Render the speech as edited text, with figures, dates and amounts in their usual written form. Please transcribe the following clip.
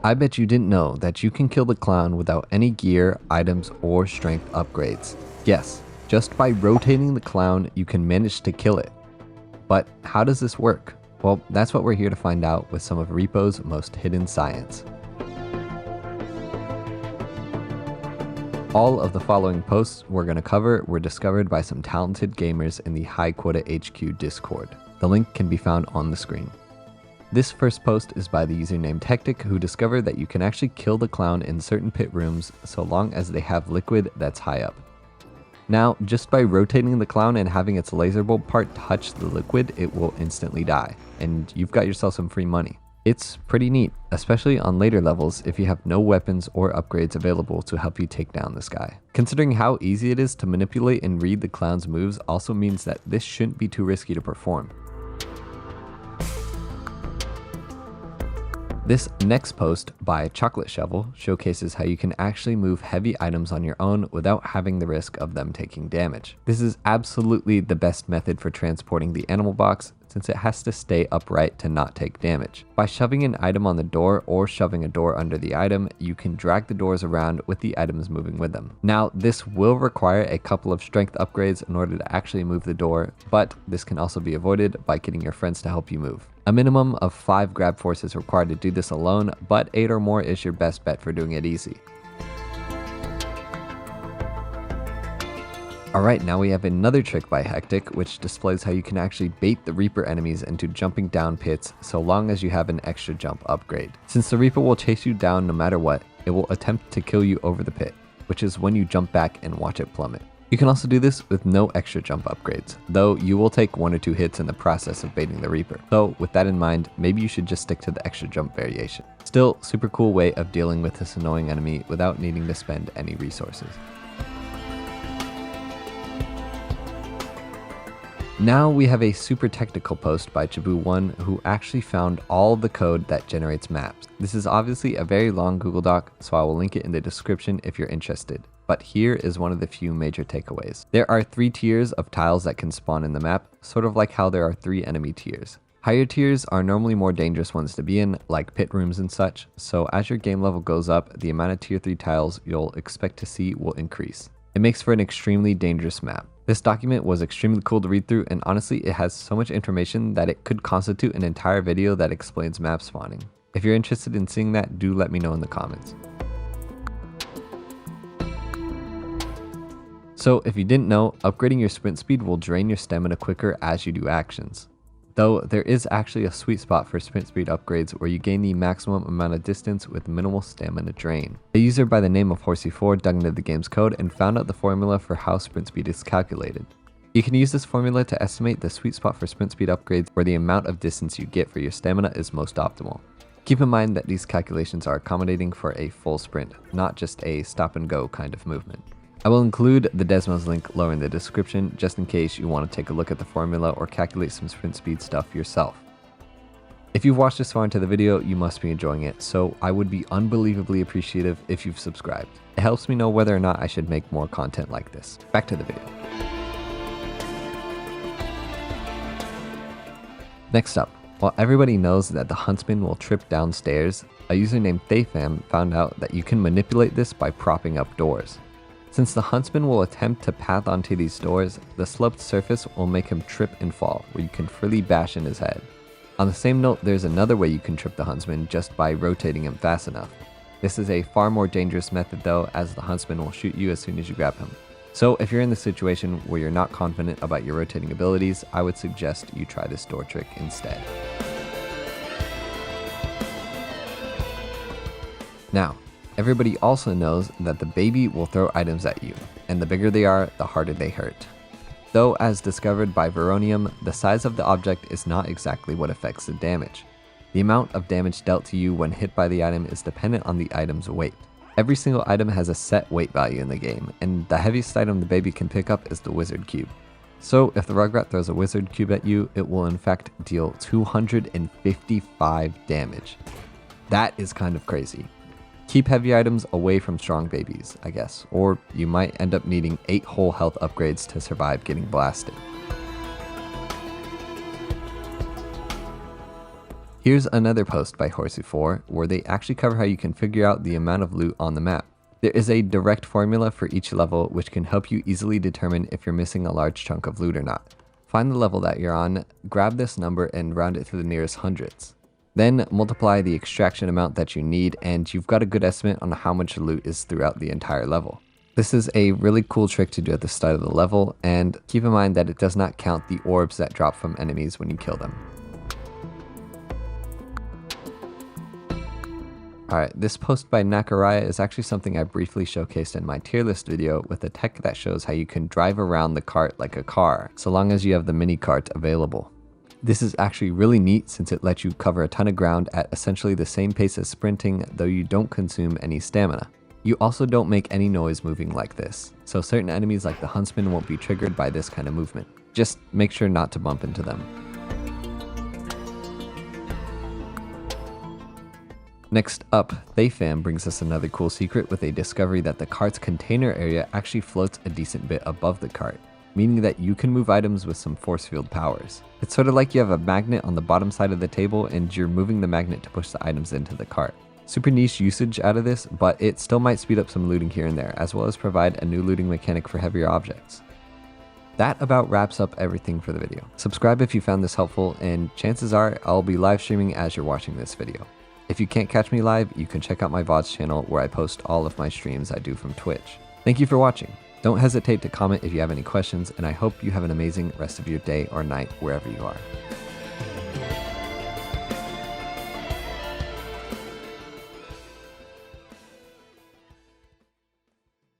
I bet you didn't know that you can kill the clown without any gear, items, or strength upgrades. Yes, just by rotating the clown, you can manage to kill it. But how does this work? Well, that's what we're here to find out with some of R.E.P.O's most hidden science. All of the following posts we're going to cover were discovered by some talented gamers in the High Quota HQ Discord. The link can be found on the screen. This first post is by the user named Hectic, who discovered that you can actually kill the clown in certain pit rooms so long as they have liquid that's high up. Now, just by rotating the clown and having its laser bulb part touch the liquid, it will instantly die, and you've got yourself some free money. It's pretty neat, especially on later levels if you have no weapons or upgrades available to help you take down this guy. Considering how easy it is to manipulate and read the clown's moves also means that this shouldn't be too risky to perform. This next post by ChocolateShovel showcases how you can actually move heavy items on your own without having the risk of them taking damage. This is absolutely the best method for transporting the animal box, since it has to stay upright to not take damage. By shoving an item on the door or shoving a door under the item, you can drag the doors around with the items moving with them. Now, this will require a couple of strength upgrades in order to actually move the door, but this can also be avoided by getting your friends to help you move. A minimum of 5 grab force is required to do this alone, but 8 or more is your best bet for doing it easy. Alright, now we have another trick by Hectic, which displays how you can actually bait the Reaper enemies into jumping down pits so long as you have an extra jump upgrade. Since the Reaper will chase you down no matter what, it will attempt to kill you over the pit, which is when you jump back and watch it plummet. You can also do this with no extra jump upgrades, though you will take 1 or 2 hits in the process of baiting the Reaper. So with that in mind, maybe you should just stick to the extra jump variation. Still, super cool way of dealing with this annoying enemy without needing to spend any resources. Now we have a super technical post by Chabu1 who actually found all the code that generates maps. This is obviously a very long Google Doc, so I will link it in the description if you're interested. But here is one of the few major takeaways. There are 3 tiers of tiles that can spawn in the map, sort of like how there are 3 enemy tiers. Higher tiers are normally more dangerous ones to be in, like pit rooms and such, so as your game level goes up, the amount of tier 3 tiles you'll expect to see will increase. It makes for an extremely dangerous map. This document was extremely cool to read through, and honestly it has so much information that it could constitute an entire video that explains map spawning. If you're interested in seeing that, do let me know in the comments. So if you didn't know, upgrading your sprint speed will drain your stamina quicker as you do actions. Though there is actually a sweet spot for sprint speed upgrades where you gain the maximum amount of distance with minimal stamina drain. A user by the name of Horsey4 dug into the game's code and found out the formula for how sprint speed is calculated. You can use this formula to estimate the sweet spot for sprint speed upgrades where the amount of distance you get for your stamina is most optimal. Keep in mind that these calculations are accommodating for a full sprint, not just a stop and go kind of movement. I will include the Desmos link lower in the description just in case you want to take a look at the formula or calculate some sprint speed stuff yourself. If you've watched this far into the video, you must be enjoying it, so I would be unbelievably appreciative if you've subscribed. It helps me know whether or not I should make more content like this. Back to the video. Next up, while everybody knows that the Huntsman will trip downstairs, a user named ThayFam found out that you can manipulate this by propping up doors. Since the Huntsman will attempt to path onto these doors, the sloped surface will make him trip and fall, where you can freely bash in his head. On the same note, there's another way you can trip the Huntsman just by rotating him fast enough. This is a far more dangerous method though, as the Huntsman will shoot you as soon as you grab him. So if you're in the situation where you're not confident about your rotating abilities, I would suggest you try this door trick instead. Now, everybody also knows that the baby will throw items at you, and the bigger they are, the harder they hurt. Though, as discovered by Vironium, the size of the object is not exactly what affects the damage. The amount of damage dealt to you when hit by the item is dependent on the item's weight. Every single item has a set weight value in the game, and the heaviest item the baby can pick up is the wizard cube. So if the Rugrat throws a wizard cube at you, it will in fact deal 255 damage. That is kind of crazy. Keep heavy items away from strong babies, I guess, or you might end up needing 8 whole health upgrades to survive getting blasted. Here's another post by Horsey4 where they actually cover how you can figure out the amount of loot on the map. There is a direct formula for each level which can help you easily determine if you're missing a large chunk of loot or not. Find the level that you're on, grab this number and round it to the nearest hundreds. Then multiply the extraction amount that you need and you've got a good estimate on how much loot is throughout the entire level. This is a really cool trick to do at the start of the level, and keep in mind that it does not count the orbs that drop from enemies when you kill them. Alright, this post by Nachariah is actually something I briefly showcased in my tier list video with a tech that shows how you can drive around the cart like a car, so long as you have the mini cart available. This is actually really neat since it lets you cover a ton of ground at essentially the same pace as sprinting, though you don't consume any stamina. You also don't make any noise moving like this, so certain enemies like the Huntsman won't be triggered by this kind of movement. Just make sure not to bump into them. Next up, ThayFam brings us another cool secret with a discovery that the cart's container area actually floats a decent bit above the cart, meaning that you can move items with some force field powers. It's sort of like you have a magnet on the bottom side of the table and you're moving the magnet to push the items into the cart. Super niche usage out of this, but it still might speed up some looting here and there, as well as provide a new looting mechanic for heavier objects. That about wraps up everything for the video. Subscribe if you found this helpful, and chances are I'll be live streaming as you're watching this video. If you can't catch me live, you can check out my VODs channel where I post all of my streams I do from Twitch. Thank you for watching. Don't hesitate to comment if you have any questions, and I hope you have an amazing rest of your day or night wherever you are.